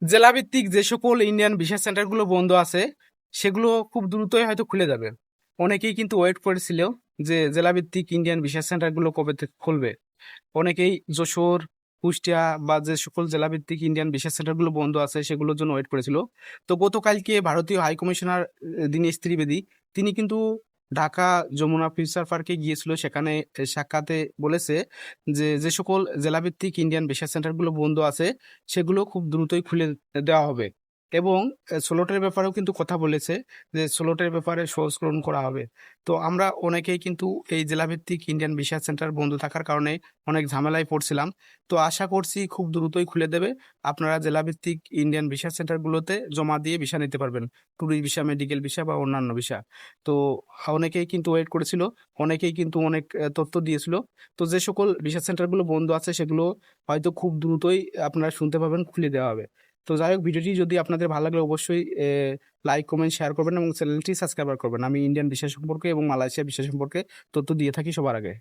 জেলাভিত্তিক যে সকল Indian visa সেন্টারগুলো বন্ধ আছে সেগুলো খুব দ্রুতই হয়তো খুলে যাবে। অনেকেই কিন্তু ওয়েট করেছিল যে জেলাভিত্তিক ইন্ডিয়ান ভিসা সেন্টারগুলো কবে থেকে খুলবে। অনেকেই যশোর, কুষ্টিয়া বা যে সকল জেলাভিত্তিক ইন্ডিয়ান ভিসা সেন্টারগুলো বন্ধ আছে সেগুলোর জন্য ওয়েট করেছিল। তো গতকালকে ভারতীয় হাই কমিশনার দীনেশ ত্রিবেদী তিনি কিন্তু ঢাকা যমুনা ফিউচার পার্কে গিয়েছিল। সেখানে সাক্ষাতে বলেছে যে যে সকল জেলাভিত্তিক ইন্ডিয়ান ভিসা সেন্টারগুলো বন্ধ আছে সেগুলো খুব দ্রুতই খুলে দেওয়া হবে এবং স্লটের ব্যাপারেও কিন্তু কথা বলেছে যে স্লটের ব্যাপারে সংস্করণ করা হবে। তো আমরা অনেকেই কিন্তু এই জেলাভিত্তিক ইন্ডিয়ান ভিসা সেন্টার বন্ধ থাকার কারণে অনেক ঝামেলায় পড়ছিলাম। তো আশা করছি খুব দ্রুতই খুলে দেবে। আপনারা জেলাভিত্তিক ইন্ডিয়ান ভিসা সেন্টারগুলোতে জমা দিয়ে ভিসা নিতে পারবেন। ট্যুরিস্ট ভিসা, মেডিকেল ভিসা বা অন্যান্য ভিসা। তো অনেকেই কিন্তু ওয়েট করেছিল, অনেকেই কিন্তু অনেক তথ্য দিয়েছিল। তো যে সকল ভিসা সেন্টারগুলো বন্ধ আছে সেগুলো হয়তো খুব দ্রুতই আপনারা শুনতে পাবেন খুলে দেওয়া হবে। তো যাই হোক, ভিডিওটি যদি আপনাদের ভালো লাগলে অবশ্যই লাইক, কমেন্ট, শেয়ার করবেন এবং চ্যানেলটি সাবস্ক্রাইব করবেন। আমি ইন্ডিয়ান ভিসা সম্পর্কে এবং মালয়েশিয়া ভিসা সম্পর্কে তথ্য দিয়ে থাকি সবার আগে।